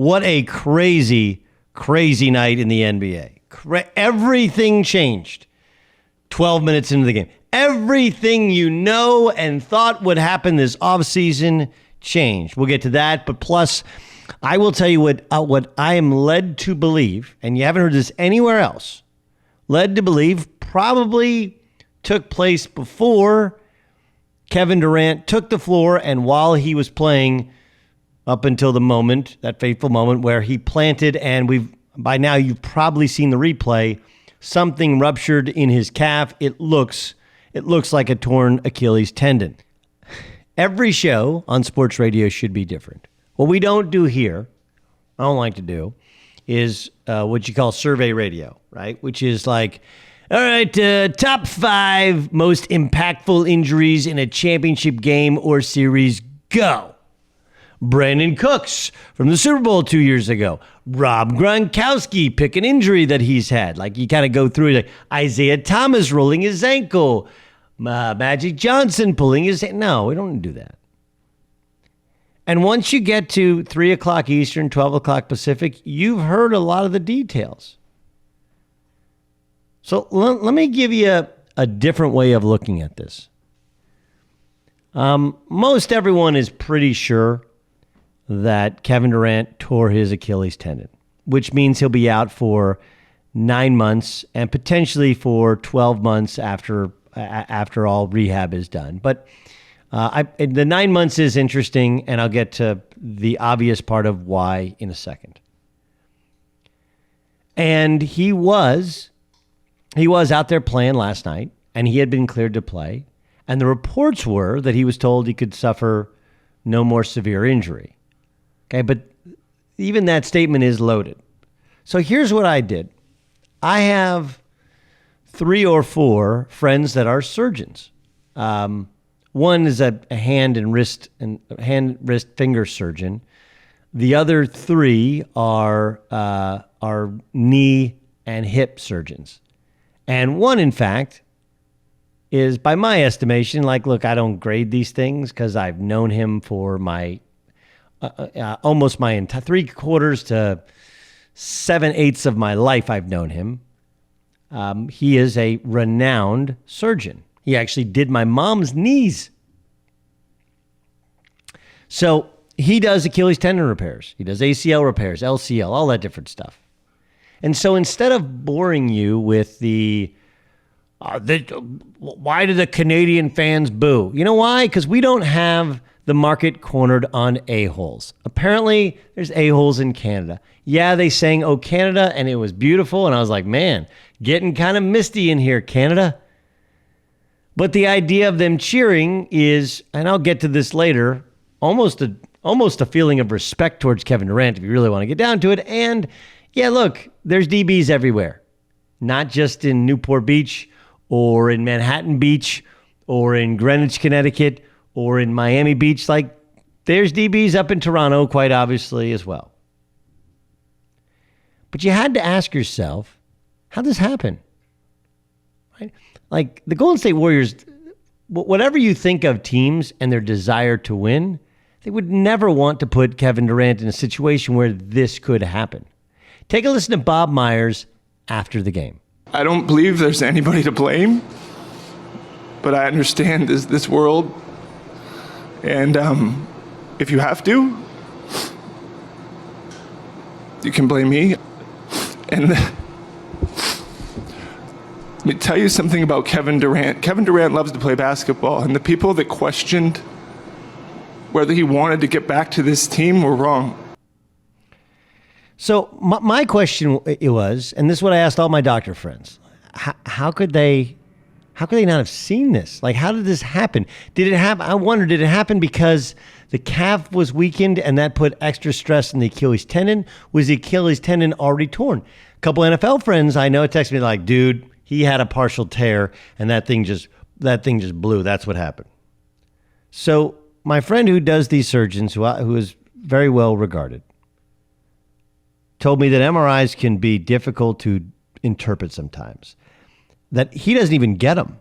What a crazy, crazy night in the NBA. Everything changed 12 minutes into the game. Everything you know and thought would happen this offseason changed. We'll get to that, but plus, I will tell you what I am led to believe, and you haven't heard this anywhere else, led to believe probably took place before Kevin Durant took the floor and while he was playing up until the moment, that fateful moment where he planted, and by now you've probably seen the replay, something ruptured in his calf. It looks like a torn Achilles tendon. Every show on sports radio should be different. What we don't do here, I don't like to do, is what you call survey radio, right? Which is like, all right, top 5 most impactful injuries in a championship game or series, go. Brandon Cooks from the Super Bowl 2 years ago. Rob Gronkowski, pick an injury that he's had. Like you kind of go through it. Like Isaiah Thomas rolling his ankle. Magic Johnson pulling his hand. No, we don't do that. And once you get to 3 o'clock Eastern, 12 o'clock Pacific, you've heard a lot of the details. So let me give you a different way of looking at this. Most everyone is pretty sure that Kevin Durant tore his Achilles tendon, which means he'll be out for 9 months and potentially for 12 months after all rehab is done. But the 9 months is interesting, and I'll get to the obvious part of why in a second. And he was out there playing last night, and he had been cleared to play. And the reports were that he was told he could suffer no more severe injury. Okay, but even that statement is loaded. So here's what I did. I have 3 or 4 friends that are surgeons. One is a hand, wrist, finger surgeon. The other 3 are knee and hip surgeons. And one, in fact, is, by my estimation, like, look, I don't grade these things because I've known him for my almost my entire 3/4 to 7/8 of my life. I've known him. He is a renowned surgeon. He actually did my mom's knees. So he does Achilles tendon repairs. He does ACL repairs, LCL, all that different stuff. And so instead of boring you with why do the Canadian fans boo? You know why? Because we don't have the market cornered on a-holes. Apparently, there's a-holes in Canada. Yeah, they sang "Oh Canada," and it was beautiful. And I was like, man, getting kind of misty in here, Canada. But the idea of them cheering is, and I'll get to this later, almost a feeling of respect towards Kevin Durant, if you really want to get down to it. And yeah, look, there's DBs everywhere, not just in Newport Beach or in Manhattan Beach or in Greenwich, Connecticut or in Miami Beach. Like, there's DBs up in Toronto, quite obviously, as well. But you had to ask yourself, how'd this happen? Right? Like, the Golden State Warriors, whatever you think of teams and their desire to win, they would never want to put Kevin Durant in a situation where this could happen. Take a listen to Bob Myers after the game. I don't believe there's anybody to blame, but I understand this world. And if you have to, you can blame me. And let me tell you something about Kevin Durant. Kevin Durant loves to play basketball, and the people that questioned whether he wanted to get back to this team were wrong. So my question was, and this is what I asked all my doctor friends, how could they not have seen this? Like, how did this happen? Did it happen? I wonder, did it happen because the calf was weakened and that put extra stress on the Achilles tendon? Was the Achilles tendon already torn? A couple NFL friends I know texted me like, dude, he had a partial tear and that thing just blew. That's what happened. So my friend who does these surgeons, who is very well regarded, told me that MRIs can be difficult to interpret sometimes, that he doesn't even get them.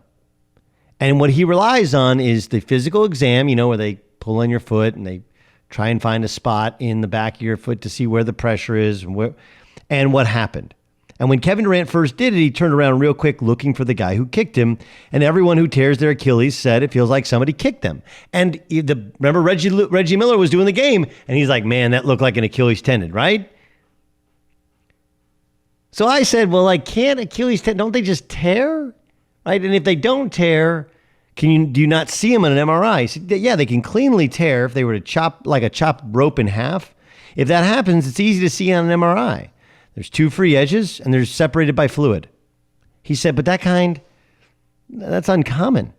And what he relies on is the physical exam, where they pull on your foot and they Try and find a spot in the back of your foot to see where the pressure is and what happened. And when Kevin Durant first did it, he turned around real quick looking for the guy who kicked him. And everyone who tears their Achilles said it feels like somebody kicked them. And remember Reggie Miller was doing the game, and he's like, man, that looked like an Achilles tendon, right? So I said, well, like, can't Achilles tendon, don't they just tear? Right? And if they don't tear, do you not see them on an MRI? So, yeah, they can cleanly tear if they were to chop like a chopped rope in half. If that happens, it's easy to see on an MRI. There's two free edges and they're separated by fluid. He said, but that's uncommon.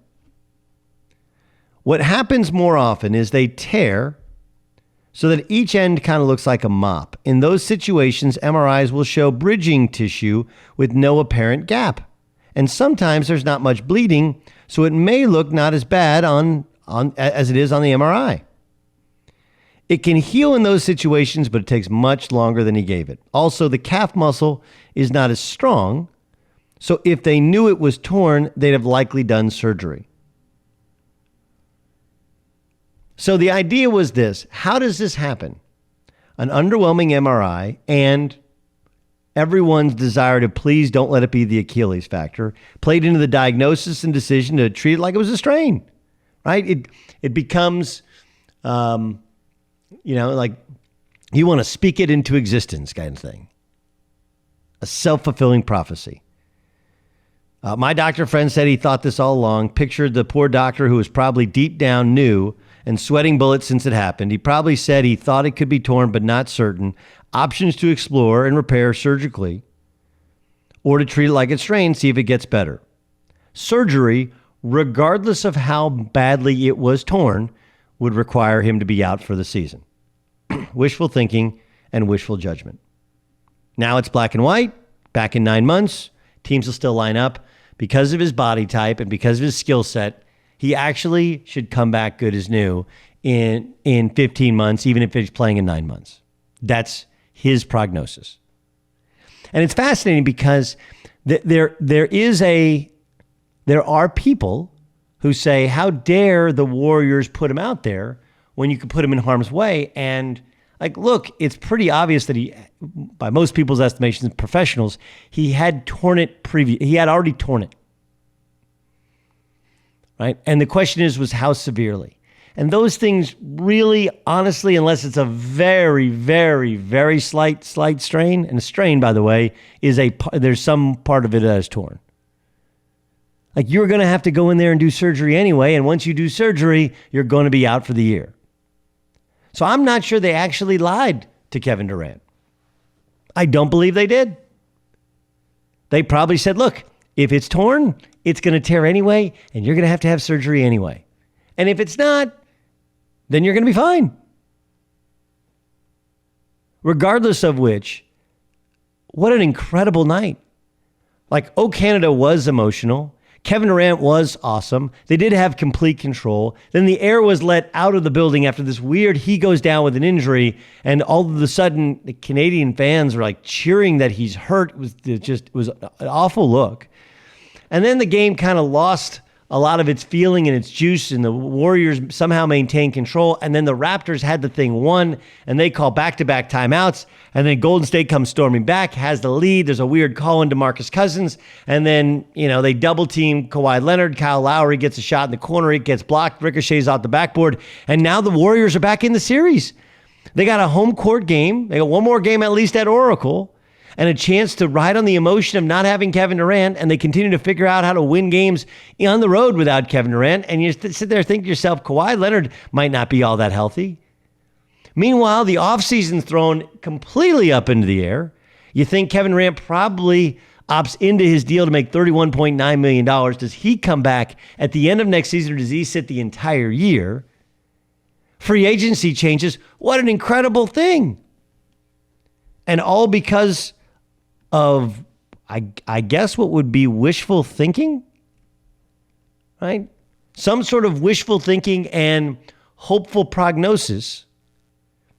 What happens more often is they tear so that each end kind of looks like a mop. In those situations, MRIs will show bridging tissue with no apparent gap. And sometimes there's not much bleeding, so it may look not as bad as it is on the MRI. It can heal in those situations, but it takes much longer than he gave it. Also, the calf muscle is not as strong, so if they knew it was torn, they'd have likely done surgery. So the idea was this: how does this happen? An underwhelming MRI and everyone's desire to please don't let it be the Achilles factor played into the diagnosis and decision to treat it like it was a strain, right? It becomes, like you want to speak it into existence kind of thing. A self-fulfilling prophecy. My doctor friend said he thought this all along, pictured the poor doctor who was probably deep down knew and sweating bullets since it happened. He probably said he thought it could be torn, but not certain. Options to explore and repair surgically, or to treat it like it's strained, see if it gets better. Surgery, regardless of how badly it was torn, would require him to be out for the season. Wishful thinking and wishful judgment. Now it's black and white. Back in 9 months, teams will still line up. Because of his body type and because of his skill set, he actually should come back good as new in 15 months, even if he's playing in 9 months. That's his prognosis. And it's fascinating because there are people who say, how dare the Warriors put him out there when you could put him in harm's way? And like, look, it's pretty obvious that he, by most people's estimations, professionals, he had torn it he had already torn it. Right? And the question was how severely? And those things really, honestly, unless it's a very, very, very slight strain, and a strain, by the way, there's some part of it that is torn. Like, you're going to have to go in there and do surgery anyway, and once you do surgery, you're going to be out for the year. So I'm not sure they actually lied to Kevin Durant. I don't believe they did. They probably said, look, if it's torn, it's going to tear anyway, and you're going to have surgery anyway. And if it's not, then you're going to be fine. Regardless of which, what an incredible night. Like, Oh Canada was emotional. Kevin Durant was awesome. They did have complete control. Then the air was let out of the building after this weird, he goes down with an injury, and all of a sudden the Canadian fans were like cheering that he's hurt. It was an awful look. And then the game kind of lost a lot of its feeling and its juice, and the Warriors somehow maintained control. And then the Raptors had the thing won, and they call back-to-back timeouts. And then Golden State comes storming back, has the lead. There's a weird call into DeMarcus Cousins. And then, they double-team Kawhi Leonard. Kyle Lowry gets a shot in the corner. It gets blocked, ricochets off the backboard. And now the Warriors are back in the series. They got a home court game. They got one more game at least at Oracle, and a chance to ride on the emotion of not having Kevin Durant, and they continue to figure out how to win games on the road without Kevin Durant. And you sit there and think to yourself, Kawhi Leonard might not be all that healthy. Meanwhile, the offseason's thrown completely up into the air. You think Kevin Durant probably opts into his deal to make $31.9 million. Does he come back at the end of next season, or does he sit the entire year? Free agency changes. What an incredible thing. And all because of, I guess, what would be wishful thinking, right? Some sort of wishful thinking and hopeful prognosis,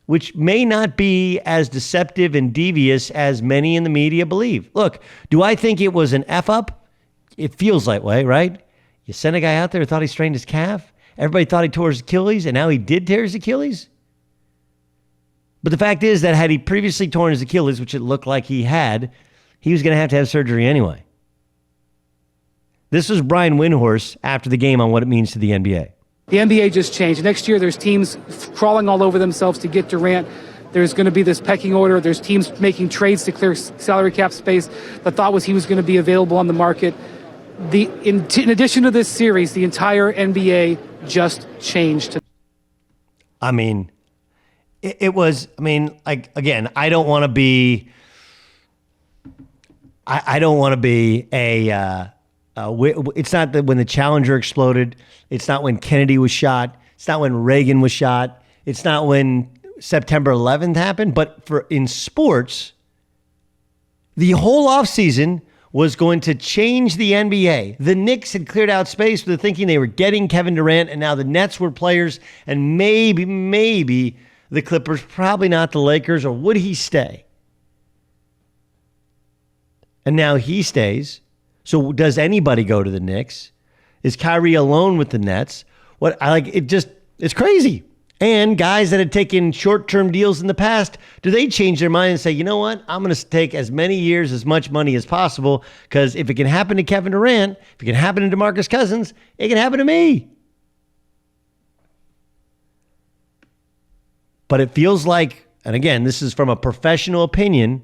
which may not be as deceptive and devious as many in the media believe. Look, do I think it was an F-up? It feels that way, right? You sent a guy out there who thought he strained his calf. Everybody thought he tore his Achilles, and now he did tear his Achilles. But the fact is that had he previously torn his Achilles, which it looked like he had, he was going to have surgery anyway. This was Brian Windhorst after the game on what it means to the NBA. The NBA just changed. Next year, there's teams crawling all over themselves to get Durant. There's going to be this pecking order. There's teams making trades to clear salary cap space. The thought was he was going to be available on the market. In addition to this series, the entire NBA just changed. I mean, it was, I mean, like, again, I don't want to be it's not that when the Challenger exploded. It's not when Kennedy was shot. It's not when Reagan was shot. It's not when September 11th happened. But in sports, the whole offseason was going to change the NBA. The Knicks had cleared out space with the thinking they were getting Kevin Durant, and now the Nets were players, and maybe the Clippers, probably not the Lakers, or would he stay? And now he stays. So does anybody go to the Knicks? Is Kyrie alone with the Nets? It's crazy. And guys that had taken short-term deals in the past, do they change their mind and say, you know what, I'm going to take as many years, as much money as possible, because if it can happen to Kevin Durant, if it can happen to DeMarcus Cousins, it can happen to me. But it feels like, and again, this is from a professional opinion,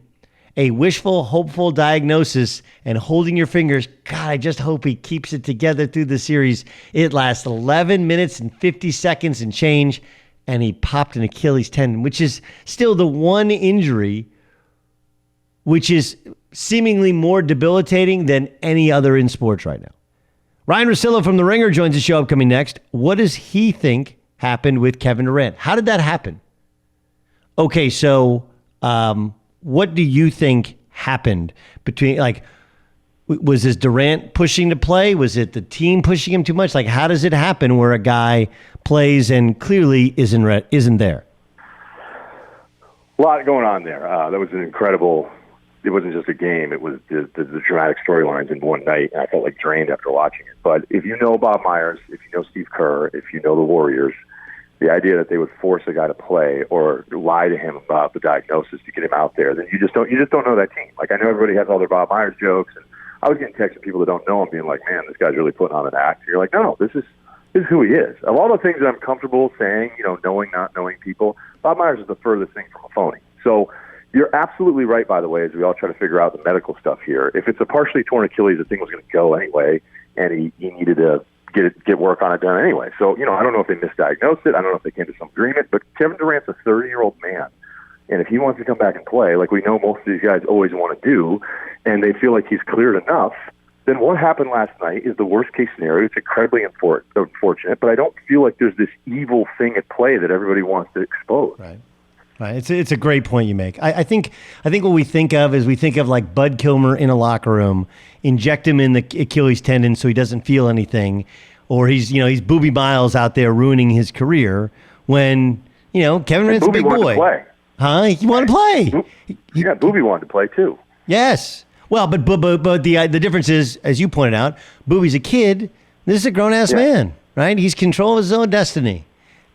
a wishful, hopeful diagnosis and holding your fingers. God, I just hope he keeps it together through the series. It lasts 11 minutes and 50 seconds and change, and he popped an Achilles tendon, which is still the one injury which is seemingly more debilitating than any other in sports right now. Ryen Russillo from The Ringer joins the show upcoming next. What does he think happened with Kevin Durant? How did that happen? Okay, so what do you think happened between, like, was this Durant pushing to play? Was it the team pushing him too much? Like, how does it happen where a guy plays and clearly isn't there? A lot going on there. That was an incredible. It wasn't just a game. It was the dramatic storylines in one night, and I felt like drained after watching it. But if you know Bob Myers, if you know Steve Kerr, if you know the Warriors, the idea that they would force a guy to play or lie to him about the diagnosis to get him out there, then you just don't know that team. Like, I know everybody has all their Bob Myers jokes, and I was getting texts from people that don't know him being like, man, this guy's really putting on an act. And you're like, no, this is who he is. Of all the things that I'm comfortable saying, knowing, not knowing people, Bob Myers is the furthest thing from a phony. So you're absolutely right, by the way, as we all try to figure out the medical stuff here. If it's a partially torn Achilles, the thing was going to go anyway, and he needed to get work on it done anyway. So, I don't know if they misdiagnosed it. I don't know if they came to some agreement. But Kevin Durant's a 30-year-old man. And if he wants to come back and play, like we know most of these guys always want to do, and they feel like he's cleared enough, then what happened last night is the worst-case scenario. It's incredibly unfortunate, but I don't feel like there's this evil thing at play that everybody wants to expose. Right. It's a great point you make. I think what we think of is like Bud Kilmer in a locker room, inject him in the Achilles tendon so he doesn't feel anything, or he's Booby Miles out there ruining his career when Kevin Durant's a big boy. Play. Huh? He wanted to play. Yeah, Booby wanted to play too. Yes. Well, but the difference is, as you pointed out, Booby's a kid. This is a grown-ass man, right? He's control of his own destiny.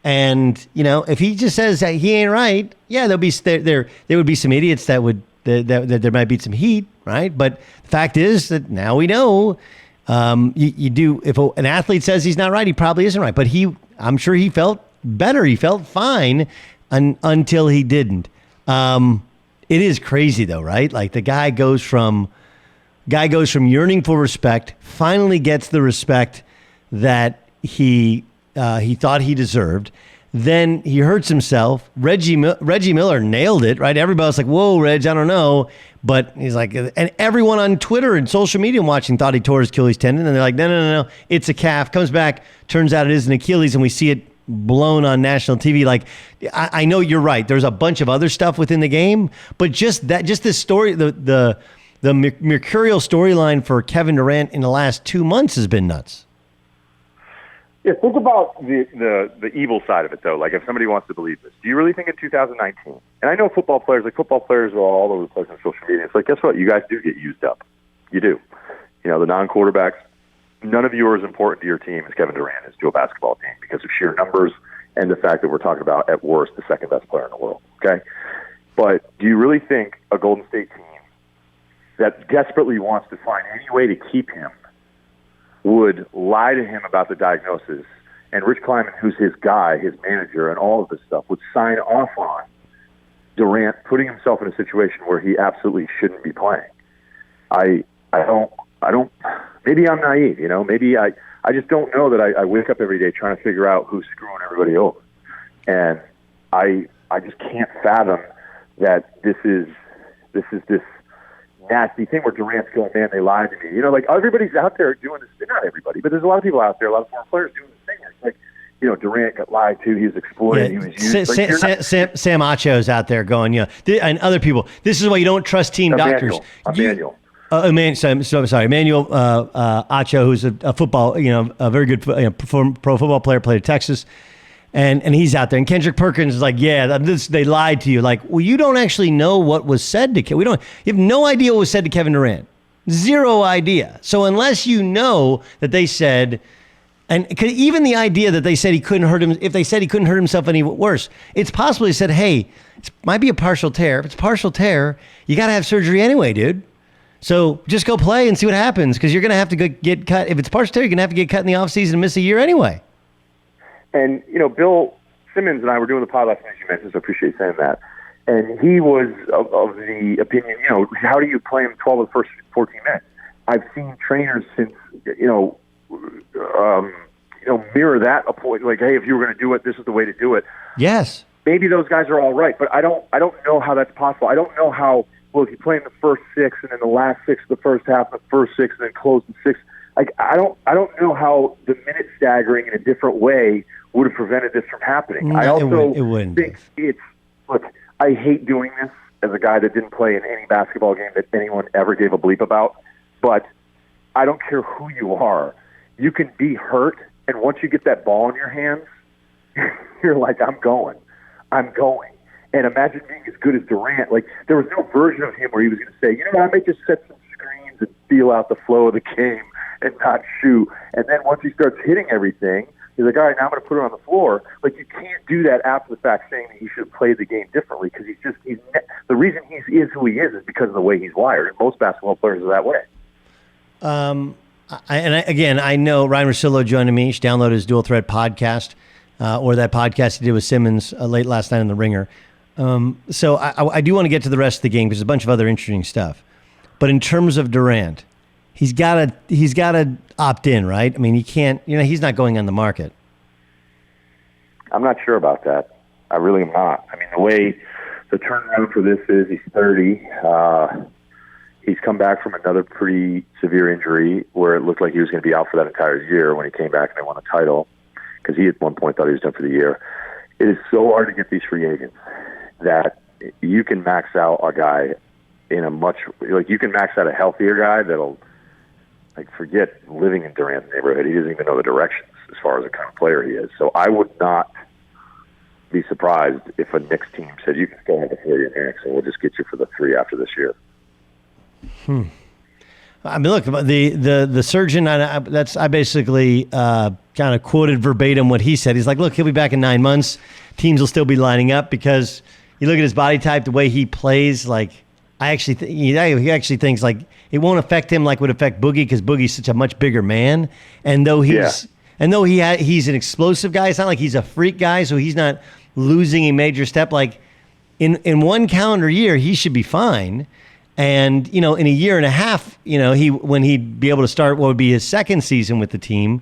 And, if he just says that he ain't right, yeah, there would be some idiots that there might be some heat, right? But the fact is that now we know you do. If an athlete says he's not right, he probably isn't right. But I'm sure he felt better. He felt fine until he didn't. It is crazy though, right? Like the guy goes from yearning for respect, finally gets the respect that he thought he deserved. Then he hurts himself. Reggie Miller nailed it, right? Everybody was like, whoa, Reg, I don't know. But he's like, and everyone on Twitter and social media watching thought he tore his Achilles tendon. And they're like, no, it's a calf. Comes back, turns out it is an Achilles, and we see it blown on national TV. Like, I know you're right. There's a bunch of other stuff within the game, but just this story, the mercurial storyline for Kevin Durant in the last 2 months has been nuts. Yeah, think about the evil side of it, though. Like, if somebody wants to believe this, do you really think in 2019? And I know football players are all over the place on social media. It's like, guess what? You guys do get used up. You do. The non-quarterbacks. None of you are as important to your team as Kevin Durant is to a basketball team because of sheer numbers and the fact that we're talking about, at worst, the second best player in the world, okay? But do you really think a Golden State team that desperately wants to find any way to keep him would lie to him about the diagnosis, and Rich Kleiman, who's his guy, his manager, and all of this stuff, would sign off on Durant putting himself in a situation where he absolutely shouldn't be playing? I don't, maybe I'm naive, maybe I just don't know that I wake up every day trying to figure out who's screwing everybody over. And I just can't fathom that this is this nasty thing where Durant's going, man, they lied to me. Like everybody's out there doing this. Not everybody, but there's a lot of people out there, a lot of former players doing this thing. It's like, Durant got lied to. He was exploited. Yeah, he was used. Sam Acho's out there going, and other people. This is why you don't trust team doctors. Emmanuel. Emmanuel Acho, who's a football, a very good pro football player, played at Texas, and he's out there. And Kendrick Perkins is like, yeah, they lied to you. Like, well, you don't actually know what was said to Kevin. You have no idea what was said to Kevin Durant. Zero idea. So unless you know that they said, and even the idea that they said he couldn't hurt him, if they said he couldn't hurt himself any worse, it's possible they said, hey, it might be a partial tear. If it's a partial tear, you got to have surgery anyway, dude. So just go play and see what happens, because you're going to have to get cut. If it's partial tear, you're going to have to get cut in the offseason and miss a year anyway. And, Bill Simmons and I were doing the pod last night, as you mentioned, so I appreciate you saying that. And he was of the opinion, how do you play him 12 of the first 14 minutes? I've seen trainers since, mirror that a point, like, hey, if you were going to do it, this is the way to do it. Yes. Maybe those guys are all right, but I don't know how that's possible. I don't know how, if you play in the first 6 and then the last 6 of the first half, the first 6 and then close the 6, like, I don't know how the minute staggering in a different way would have prevented this from happening. No, I also wouldn't. think look, I hate doing this as a guy that didn't play in any basketball game that anyone ever gave a bleep about, but I don't care who you are. You can be hurt, and once you get that ball in your hands, you're like, I'm going. And imagine being as good as Durant. Like, there was no version of him where he was going to say, I may just set some screens and feel out the flow of the game and not shoot. And then once he starts hitting everything, he's like, all right, now I'm going to put it on the floor. Like, you can't do that after the fact, saying that he should have played the game differently, because the reason he is who he is because of the way he's wired. And most basketball players are that way. I know Ryen Russillo joining me. You should download his Dual Threat podcast, or that podcast he did with Simmons late last night in the Ringer. So I do want to get to the rest of the game because there's a bunch of other interesting stuff. But in terms of Durant, he's got to opt in, right? I mean, he can't. He's not going on the market. I'm not sure about that. I really am not. I mean, the way the turnaround for this is, he's 30. He's come back from another pretty severe injury where it looked like he was going to be out for that entire year when he came back and they won the title, because he at one point thought he was done for the year. It is so hard to get these free agents that you can max out a guy you can max out a healthier guy that'll, like, forget living in Durant's neighborhood. He doesn't even know the directions as far as the kind of player he is. So I would not be surprised if a Knicks team said, you can go ahead and play your Knicks and we'll just get you for the 3 after this year. I mean, look, the surgeon, I basically kind of quoted verbatim what he said. He's like, look, he'll be back in 9 months. Teams will still be lining up, because you look at his body type, the way he plays, like, he actually thinks, like, it won't affect him like would affect Boogie, because Boogie's such a much bigger man. And though he's an explosive guy, it's not like he's a freak guy, so he's not losing a major step. Like, in one calendar year, he should be fine. And, in a year and a half, when he'd be able to start what would be his second season with the team,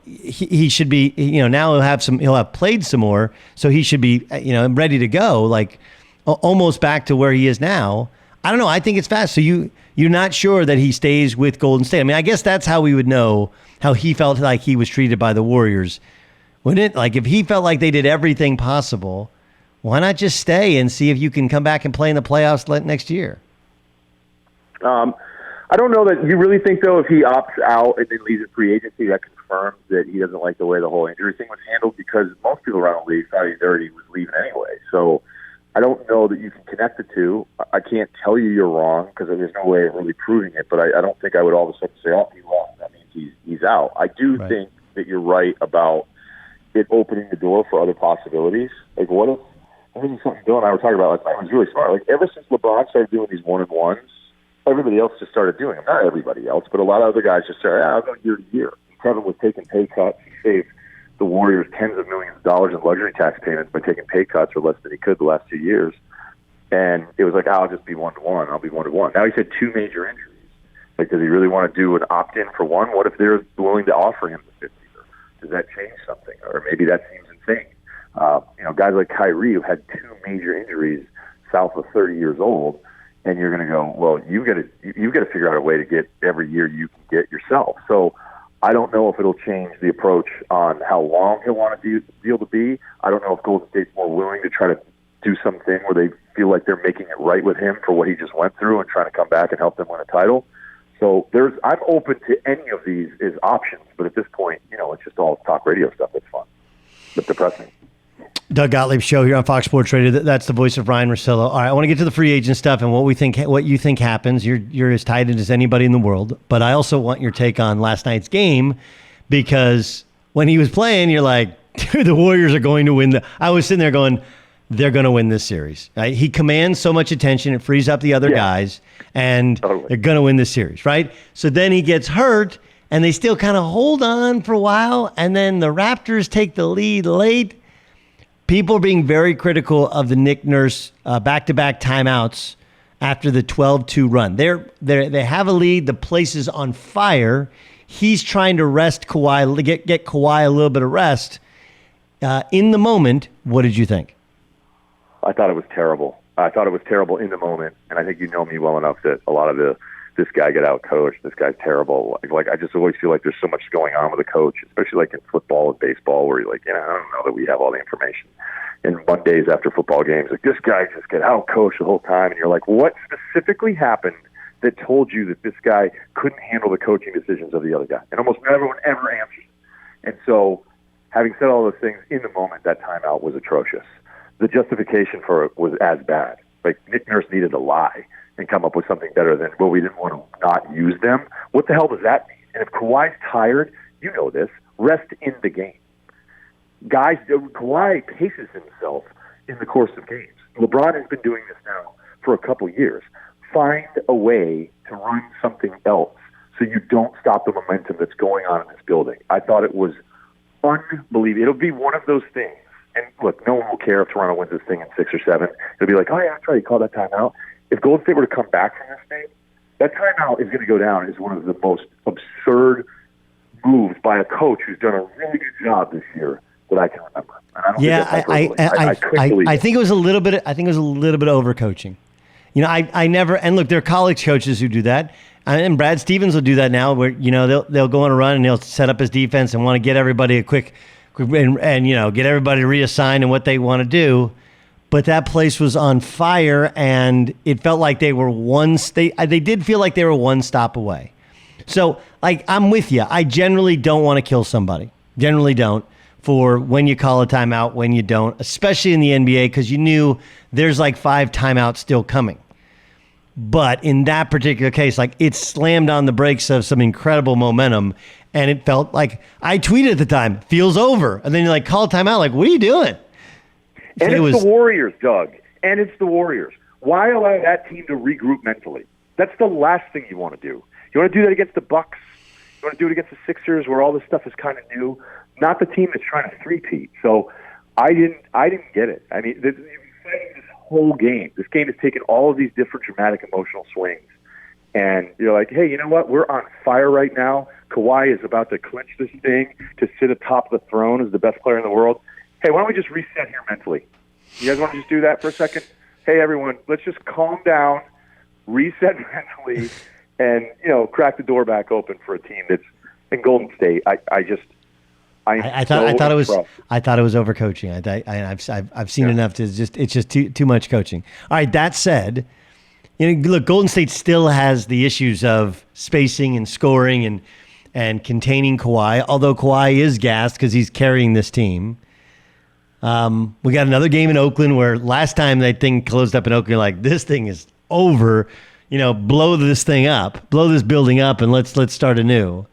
he should be, now he'll have played some more. So he should be, ready to go, like almost back to where he is now. I don't know. I think it's fast. So you're not sure that he stays with Golden State. I mean, I guess that's how we would know how he felt like he was treated by the Warriors. Wouldn't it? Like, if he felt like they did everything possible, why not just stay and see if you can come back and play in the playoffs next year? I don't know that you really think, though, if he opts out and then leaves at free agency, that confirms that he doesn't like the way the whole injury thing was handled, because most people around the league thought he was leaving anyway. So I don't know that you can connect the two. I can't tell you you're wrong, because there's no way of really proving it, but I don't think I would all of a sudden say, oh, he lost. That means he's out. I do think that you're right about it opening the door for other possibilities. Like, what if this is something Bill and I were talking about last night? It was really smart. Like, ever since LeBron started doing these 1-and-1s, everybody else just started doing them. Not everybody else, but a lot of other guys just started, I'll go year to year. Kevin was taking pay cuts. He saved the Warriors tens of millions of dollars in luxury tax payments by taking pay cuts or less than he could the last 2 years. And it was like, I'll just be 1-to-1. I'll be 1-to-1. Now he's had 2 major injuries. Like, does he really want to do an opt-in for one? What if they're willing to offer him the 50? Or does that change something? Or maybe that seems insane. Guys like Kyrie who had 2 major injuries south of 30 years old, and you're going to go, well, you've got to figure out a way to get every year you can get yourself. So I don't know if it'll change the approach on how long he'll want to deal to be. I don't know if Golden State's more willing to try to do something where they feel like they're making it right with him for what he just went through and trying to come back and help them win a title. So I'm open to any of these as options, but at this point, it's just all talk radio stuff. That's fun, but depressing. Doug Gottlieb Show here on Fox Sports Radio. That's the voice of Ryen Russillo. All right, I want to get to the free agent stuff and what you think happens. You're as tight as anybody in the world, but I also want your take on last night's game, because when he was playing, you're like, dude, the Warriors are going to win. I was sitting there going, they're going to win this series. Right? He commands so much attention, it frees up the other guys, and they're going to win this series, right? So then he gets hurt, and they still kind of hold on for a while, and then the Raptors take the lead late. People are being very critical of the Nick Nurse back-to-back timeouts after the 12-2 run. They have a lead. The place is on fire. He's trying to rest Kawhi, get Kawhi a little bit of rest. In the moment, what did you think? I thought it was terrible. I thought it was terrible in the moment, and I think you know me well enough that a lot of this guy get out coached. This guy's terrible. Like I just always feel like there's so much going on with a coach, especially like in football and baseball, where you're like, I don't know that we have all the information. And Mondays after football games, like, this guy just get out coached the whole time, and you're like, what specifically happened that told you that this guy couldn't handle the coaching decisions of the other guy? And almost everyone ever answers. And so, having said all those things, in the moment, that timeout was atrocious. The justification for it was as bad. Like, Nick Nurse needed to lie and come up with something better than, well, we didn't want to not use them. What the hell does that mean? And if Kawhi's tired, you know this, rest in the game. Guys, Kawhi paces himself in the course of games. LeBron has been doing this now for a couple years. Find a way to run something else so you don't stop the momentum that's going on in this building. I thought it was unbelievable. It'll be one of those things. And look, no one will care if Toronto wins this thing in 6 or 7. It'll be like, oh yeah, that's right, you called that timeout. If Golden State were to come back from this thing, that timeout is going to go down as one of the most absurd moves by a coach who's done a really good job this year that I can remember. And I don't I think it was a little bit. I think it was a little bit overcoaching. I never. And look, there are college coaches who do that, and Brad Stevens will do that now, where they'll go on a run and they'll set up his defense and want to get everybody a quick and get everybody reassigned and what they want to do. But that place was on fire, and it felt like they were They did feel like they were one stop away. So, I'm with you. I generally don't want to kill somebody. Generally don't. For when you call a timeout, when you don't, especially in the NBA, because you knew there's 5 timeouts still coming. But in that particular case, it slammed on the brakes of some incredible momentum, and it felt like, I tweeted at the time, feels over. And then you call a timeout, what are you doing? And it's the Warriors, Doug. And it's the Warriors. Why allow that team to regroup mentally? That's the last thing you want to do. You want to do that against the Bucks. You want to do it against the Sixers, where all this stuff is kind of new. Not the team that's trying to three-peat. So I didn't get it. I mean, this whole game. This game has taken all of these different dramatic emotional swings. And you're like, hey, you know what? We're on fire right now. Kawhi is about to clinch this thing to sit atop the throne as the best player in the world. Hey, why don't we just reset here mentally? You guys want to just do that for a second? Hey, everyone, let's just calm down, reset mentally, and, crack the door back open for a team that's in Golden State. I thought it was overcoaching. I've seen enough to it's just too much coaching. All right, that said, look, Golden State still has the issues of spacing and scoring and containing Kawhi, although Kawhi is gassed because he's carrying this team. We got another game in Oakland where last time that thing closed up in Oakland, this thing is over. Blow this thing up, blow this building up, and let's start anew.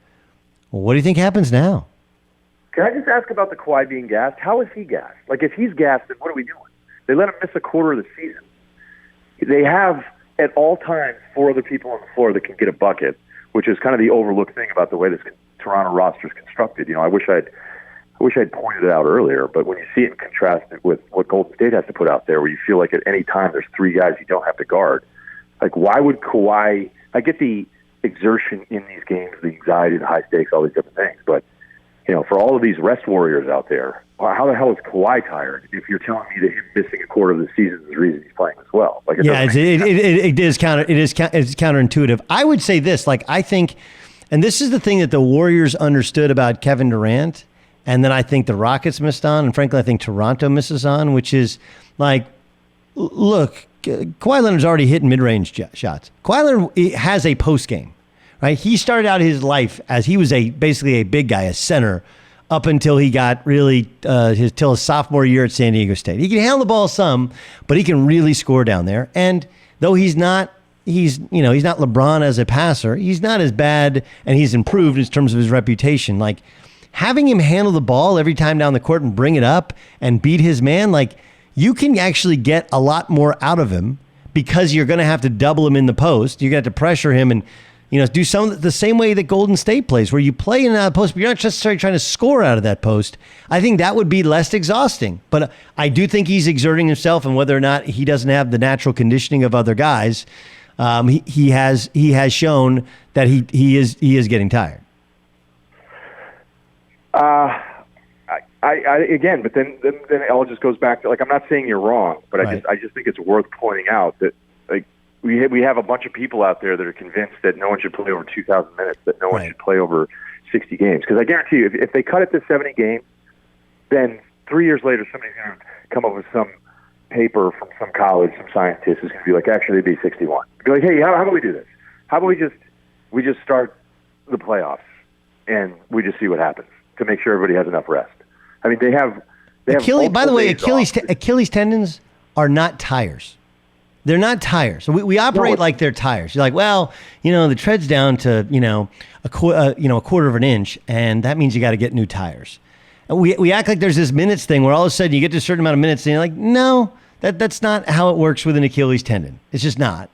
Well, what do you think happens now? Can I just ask about the Kawhi being gassed? How is he gassed? Like, if he's gassed, then what are we doing? They let him miss a quarter of the season. They have, at all times, 4 other people on the floor that can get a bucket, which is kind of the overlooked thing about the way this Toronto roster is constructed. I wish I'd pointed it out earlier, but when you see it and contrast it with what Golden State has to put out there, where you feel like at any time there's 3 guys you don't have to guard, like, why would Kawhi? I get the exertion in these games, the anxiety, the high stakes, all these different things, but for all of these rest warriors out there, how the hell is Kawhi tired if you're telling me that him missing a quarter of the season is the reason he's playing as well? Like, it is counterintuitive. I would say this, like, I think, and this is the thing that the Warriors understood about Kevin Durant, and then I think the Rockets missed on, and frankly, I think Toronto misses on, which is like, look, Kawhi Leonard's already hitting mid-range shots. Kawhi Leonard has a post game. Right, he started out his life as he was basically a big guy, a center, up until he got really till his sophomore year at San Diego State. He can handle the ball some, but he can really score down there. And though he's not LeBron as a passer, he's not as bad, and he's improved in terms of his reputation. Like, having him handle the ball every time down the court and bring it up and beat his man, like, you can actually get a lot more out of him because you're going to have to double him in the post. You're going to have to pressure him and do some the same way that Golden State plays, where you play in and out of the post, but you're not necessarily trying to score out of that post. I think that would be less exhausting. But I do think he's exerting himself, and whether or not he doesn't have the natural conditioning of other guys, he has shown that he is getting tired. Again, but then it all just goes back to, like, I'm not saying you're wrong, but right. I just think it's worth pointing out that, like, we have a bunch of people out there that are convinced that no one should play over 2,000 minutes, that no one should play over 60 games. Because I guarantee you, if they cut it to 70 games, then 3 years later, somebody's going to come up with some paper from some college, some scientist who's going to be like, actually, it'd be 61. Be like, hey, how about we do this? How about we just start the playoffs and we just see what happens to make sure everybody has enough rest. I mean, they have by the way, Achilles tendons are not tires. They're not tires. So we operate like they're tires. You're like, well, the tread's down to a quarter of an inch, and that means you got to get new tires. And we act like there's this minutes thing where all of a sudden you get to a certain amount of minutes, and you're like, no, that's not how it works with an Achilles tendon. It's just not.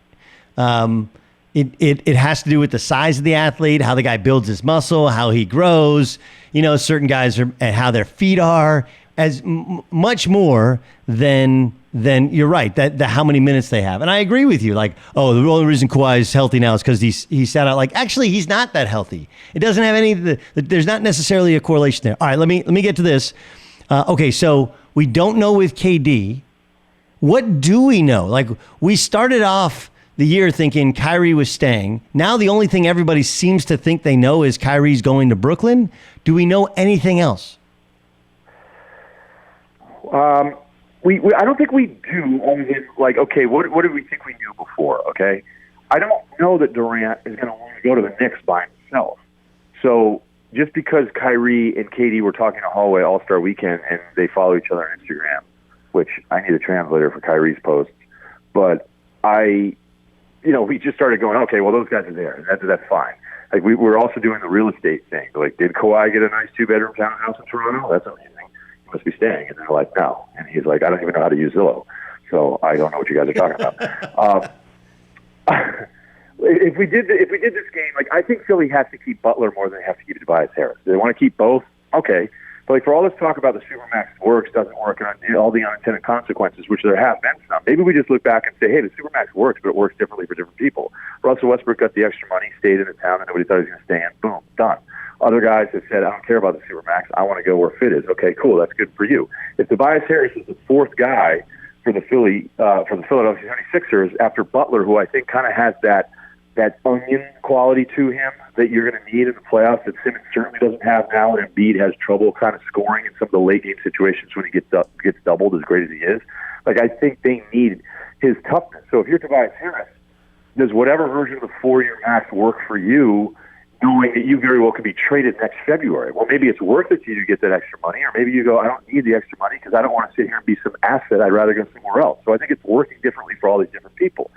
It has to do with the size of the athlete, how the guy builds his muscle, how he grows. Certain guys and how their feet are, as much more than you're right, that how many minutes they have. And I agree with you. Like, the only reason Kawhi is healthy now is because he sat out. Like, actually, he's not that healthy. It doesn't have there's not necessarily a correlation there. All right, let me get to this. Okay, so we don't know with KD. What do we know? Like, we started off the year thinking Kyrie was staying. Now the only thing everybody seems to think they know is Kyrie's going to Brooklyn. Do we know anything else? I don't think we do, other than, like, okay, what did we think we knew before, okay? I don't know that Durant is going to want to go to the Knicks by himself. So just because Kyrie and KD were talking in a hallway All-Star Weekend and they follow each other on Instagram, which I need a translator for Kyrie's posts, but we just started going, okay, well, those guys are there. That's fine. Like, we're also doing the real estate thing. Like, did Kawhi get a nice 2-bedroom townhouse in Toronto? That's amazing. He must be staying. And they're like, no. And he's like, I don't even know how to use Zillow. So I don't know what you guys are talking about. If we did this game, like, I think Philly has to keep Butler more than they have to keep Tobias Harris. Do they want to keep both? Okay. But, like, for all this talk about the Supermax works, doesn't work, and all the unintended consequences, which there have been some, maybe we just look back and say, hey, the Supermax works, but it works differently for different people. Russell Westbrook got the extra money, stayed in the town, and nobody thought he was going to stay in. Boom, done. Other guys have said, I don't care about the Supermax. I want to go where fit is. Okay, cool. That's good for you. If Tobias Harris is the fourth guy for the Philadelphia 76ers after Butler, who I think kind of has that onion quality to him that you're going to need in the playoffs that Simmons certainly doesn't have now, and Embiid has trouble kind of scoring in some of the late game situations when he gets doubled, as great as he is. Like, I think they need his toughness. So if you're Tobias Harris, does whatever version of the 4-year max work for you, knowing that you very well could be traded next February? Well, maybe it's worth it to you to get that extra money, or maybe you go, I don't need the extra money because I don't want to sit here and be some asset. I'd rather go somewhere else. So I think it's working differently for all these different people.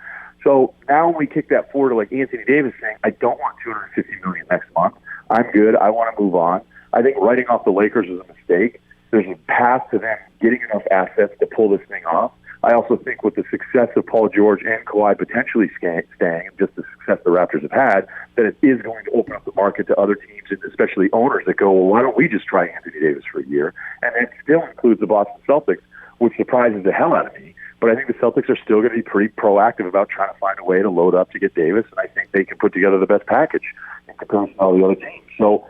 So now when we kick that forward to, like, Anthony Davis saying, I don't want $250 million next month. I'm good. I want to move on. I think writing off the Lakers was a mistake. There's a path to them getting enough assets to pull this thing off. I also think with the success of Paul George and Kawhi potentially staying, and just the success the Raptors have had, that it is going to open up the market to other teams, and especially owners that go, well, why don't we just try Anthony Davis for a year? And that still includes the Boston Celtics, which surprises the hell out of me. But I think the Celtics are still going to be pretty proactive about trying to find a way to load up to get Davis, and I think they can put together the best package in comparison to all the other teams. So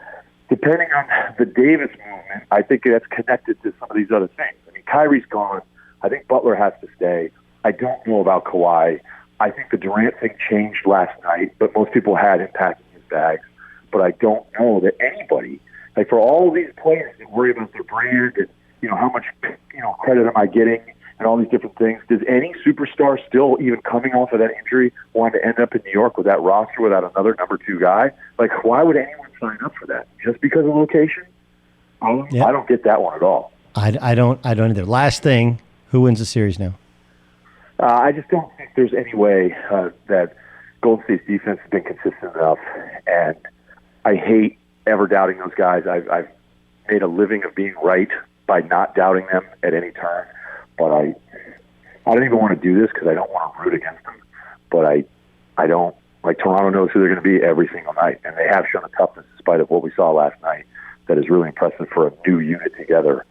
depending on the Davis movement, I think that's connected to some of these other things. I mean, Kyrie's gone. I think Butler has to stay. I don't know about Kawhi. I think the Durant thing changed last night, but most people had him packing his bags. But I don't know that anybody, like for all of these players that worry about their brand and, how much, credit am I getting and all these different things, does any superstar still, even coming off of that injury, want to end up in New York with that roster without another number 2 guy? Like, why would anyone sign up for that? Just because of location? I don't get that one at all. I don't either. Last thing, who wins the series now? I just don't think there's any way that Golden State's defense has been consistent enough, and I hate ever doubting those guys. I've made a living of being right by not doubting them at any turn, but I don't even want to do this because I don't want to root against them, but I don't, like Toronto knows who they're going to be every single night, and they have shown a toughness in spite of what we saw last night that is really impressive for a new unit together.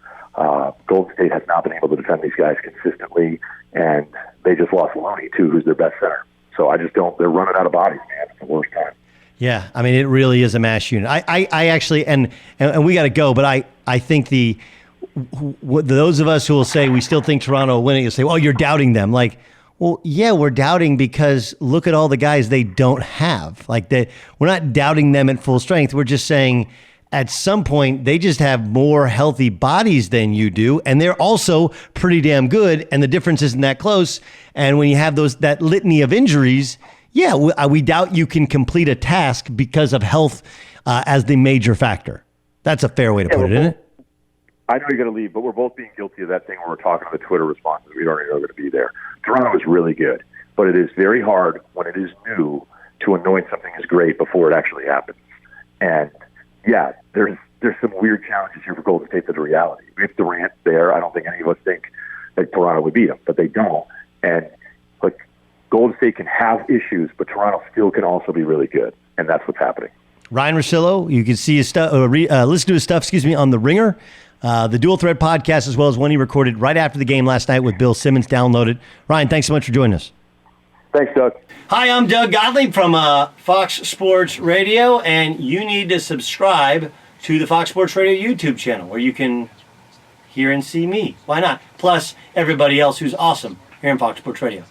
Golden State has not been able to defend these guys consistently, and they just lost Lonnie, too, who's their best center. So I just don't, they're running out of bodies, man. It's the worst time. Yeah, I mean, it really is a mass unit. I actually, and we got to go, but I think those of us who will say we still think Toronto will win it, you'll say, well, you're doubting them. Like, well, yeah, we're doubting because look at all the guys they don't have. Like, we're not doubting them at full strength. We're just saying at some point they just have more healthy bodies than you do, and they're also pretty damn good, and the difference isn't that close. And when you have that litany of injuries, yeah, we doubt you can complete a task because of health as the major factor. That's a fair way to put it, isn't it? I know you're going to leave, but we're both being guilty of that thing where we're talking to the Twitter responses. We don't even know going to be there. Toronto is really good, but it is very hard when it is new to anoint something as great before it actually happens. And yeah, there's some weird challenges here for Golden State that are reality. If Durant's there, I don't think any of us think that Toronto would beat him, but they don't. And like Golden State can have issues, but Toronto still can also be really good, and that's what's happening. Ryen Russillo, you can see his stuff, listen to his stuff, on The Ringer, the Dual Threat podcast, as well as one he recorded right after the game last night with Bill Simmons. Download it. Ryen, thanks so much for joining us. Thanks, Doug. Hi, I'm Doug Gottlieb from Fox Sports Radio, and you need to subscribe to the Fox Sports Radio YouTube channel where you can hear and see me. Why not? Plus, everybody else who's awesome here in Fox Sports Radio.